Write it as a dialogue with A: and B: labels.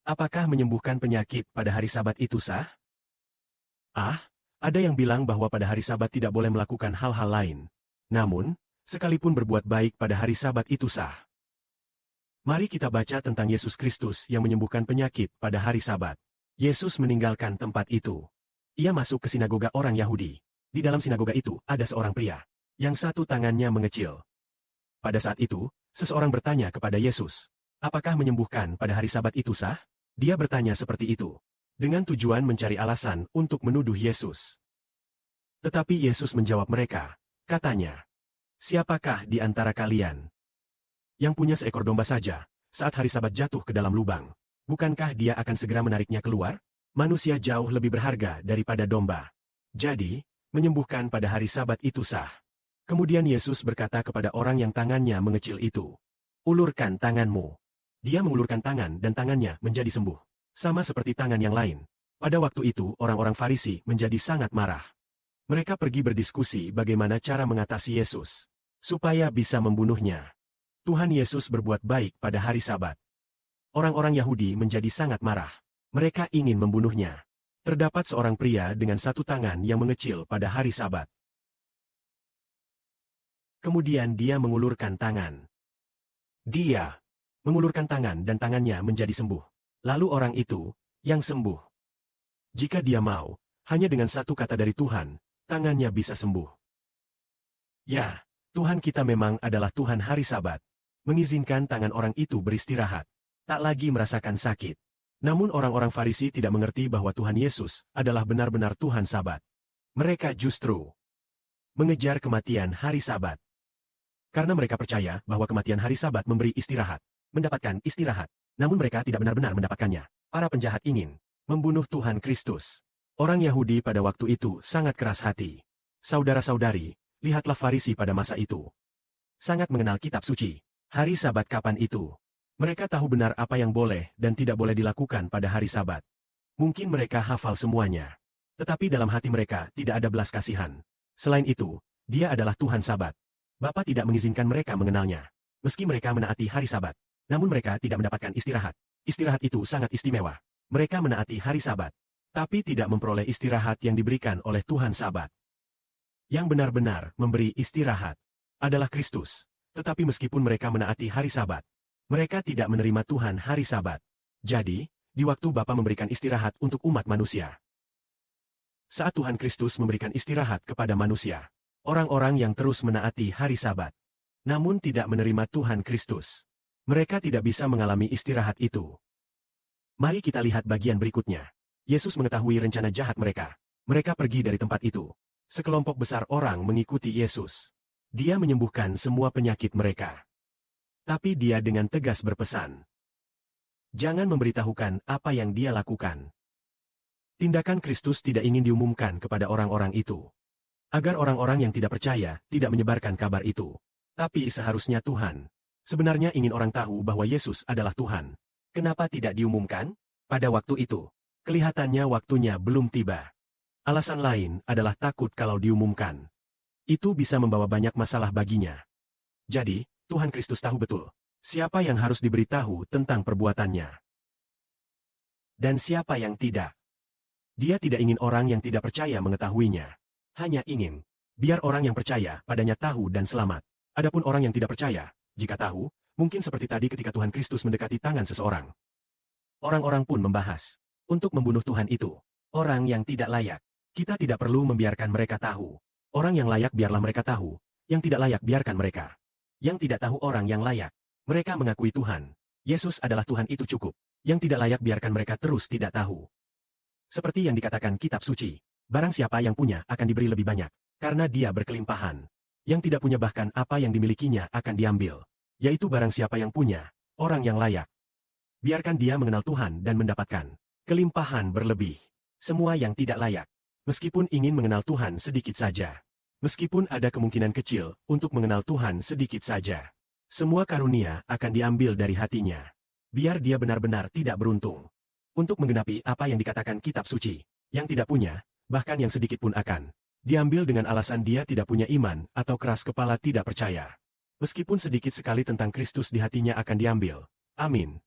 A: Apakah menyembuhkan penyakit pada hari Sabat itu sah? Ada yang bilang bahwa pada hari Sabat tidak boleh melakukan hal-hal lain. Namun, sekalipun berbuat baik pada hari Sabat itu sah. Mari kita baca tentang Yesus Kristus yang menyembuhkan penyakit pada hari Sabat. Yesus meninggalkan tempat itu. Ia masuk ke sinagoga orang Yahudi. Di dalam sinagoga itu ada seorang pria, yang satu tangannya mengecil. Pada saat itu, seseorang bertanya kepada Yesus, apakah menyembuhkan pada hari Sabat itu sah? Dia bertanya seperti itu, dengan tujuan mencari alasan untuk menuduh Yesus. Tetapi Yesus menjawab mereka, katanya, siapakah di antara kalian yang punya seekor domba saja, saat hari Sabat jatuh ke dalam lubang, bukankah dia akan segera menariknya keluar? Manusia jauh lebih berharga daripada domba. Jadi, menyembuhkan pada hari Sabat itu sah. Kemudian Yesus berkata kepada orang yang tangannya mengecil itu, ulurkan tanganmu. Dia mengulurkan tangan dan tangannya menjadi sembuh. Sama seperti tangan yang lain. Pada waktu itu orang-orang Farisi menjadi sangat marah. Mereka pergi berdiskusi bagaimana cara mengatasi Yesus, supaya bisa membunuhnya. Tuhan Yesus berbuat baik pada hari Sabat. Orang-orang Yahudi menjadi sangat marah. Mereka ingin membunuhnya. Terdapat seorang pria dengan satu tangan yang mengecil pada hari Sabat. Kemudian dia mengulurkan tangan. Dia mengulurkan tangan dan tangannya menjadi sembuh. Lalu orang itu, yang sembuh. Jika dia mau, hanya dengan satu kata dari Tuhan, tangannya bisa sembuh. Ya, Tuhan kita memang adalah Tuhan hari Sabat. Mengizinkan tangan orang itu beristirahat. Tak lagi merasakan sakit. Namun orang-orang Farisi tidak mengerti bahwa Tuhan Yesus adalah benar-benar Tuhan Sabat. Mereka justru mengejar kematian hari Sabat. Karena mereka percaya bahwa kematian hari Sabat memberi istirahat, mendapatkan istirahat. Namun mereka tidak benar-benar mendapatkannya. Para penjahat ingin membunuh Tuhan Kristus. Orang Yahudi pada waktu itu sangat keras hati. Saudara-saudari, lihatlah Farisi pada masa itu. Sangat mengenal kitab suci. Hari Sabat kapan itu? Mereka tahu benar apa yang boleh dan tidak boleh dilakukan pada hari Sabat. Mungkin mereka hafal semuanya. Tetapi dalam hati mereka tidak ada belas kasihan. Selain itu, dia adalah Tuhan Sabat. Bapa tidak mengizinkan mereka mengenalnya. Meski mereka menaati hari Sabat, namun mereka tidak mendapatkan istirahat. Istirahat itu sangat istimewa. Mereka menaati hari Sabat, tapi tidak memperoleh istirahat yang diberikan oleh Tuhan Sabat. Yang benar-benar memberi istirahat adalah Kristus. Tetapi meskipun mereka menaati hari Sabat, mereka tidak menerima Tuhan hari Sabat. Jadi, di waktu Bapa memberikan istirahat untuk umat manusia. Saat Tuhan Kristus memberikan istirahat kepada manusia, orang-orang yang terus menaati hari Sabat, namun tidak menerima Tuhan Kristus, mereka tidak bisa mengalami istirahat itu. Mari kita lihat bagian berikutnya. Yesus mengetahui rencana jahat mereka. Mereka pergi dari tempat itu. Sekelompok besar orang mengikuti Yesus. Dia menyembuhkan semua penyakit mereka. Tapi dia dengan tegas berpesan, jangan memberitahukan apa yang dia lakukan. Tindakan Kristus tidak ingin diumumkan kepada orang-orang itu, agar orang-orang yang tidak percaya tidak menyebarkan kabar itu. Tapi seharusnya Tuhan sebenarnya ingin orang tahu bahwa Yesus adalah Tuhan. Kenapa tidak diumumkan? Pada waktu itu, kelihatannya waktunya belum tiba. Alasan lain adalah takut kalau diumumkan. Itu bisa membawa banyak masalah baginya. Jadi, Tuhan Kristus tahu betul siapa yang harus diberitahu tentang perbuatannya dan siapa yang tidak. Dia tidak ingin orang yang tidak percaya mengetahuinya. Hanya ingin biar orang yang percaya padanya tahu dan selamat. Adapun orang yang tidak percaya, jika tahu, mungkin seperti tadi ketika Tuhan Kristus mendekati tangan seseorang. Orang-orang pun membahas untuk membunuh Tuhan itu. Orang yang tidak layak, kita tidak perlu membiarkan mereka tahu. Orang yang layak biarlah mereka tahu. Yang tidak layak biarkan mereka. Yang tidak tahu orang yang layak, mereka mengakui Tuhan. Yesus adalah Tuhan itu cukup. Yang tidak layak biarkan mereka terus tidak tahu. Seperti yang dikatakan kitab suci, barang siapa yang punya akan diberi lebih banyak, karena dia berkelimpahan. Yang tidak punya bahkan apa yang dimilikinya akan diambil. Yaitu barang siapa yang punya, orang yang layak. Biarkan dia mengenal Tuhan dan mendapatkan kelimpahan berlebih. Semua yang tidak layak, meskipun ingin mengenal Tuhan sedikit saja. Meskipun ada kemungkinan kecil untuk mengenal Tuhan sedikit saja. Semua karunia akan diambil dari hatinya. Biar dia benar-benar tidak beruntung. Untuk menggenapi apa yang dikatakan kitab suci. Yang tidak punya, bahkan yang sedikit pun akan diambil dengan alasan dia tidak punya iman atau keras kepala tidak percaya. Meskipun sedikit sekali tentang Kristus di hatinya akan diambil. Amin.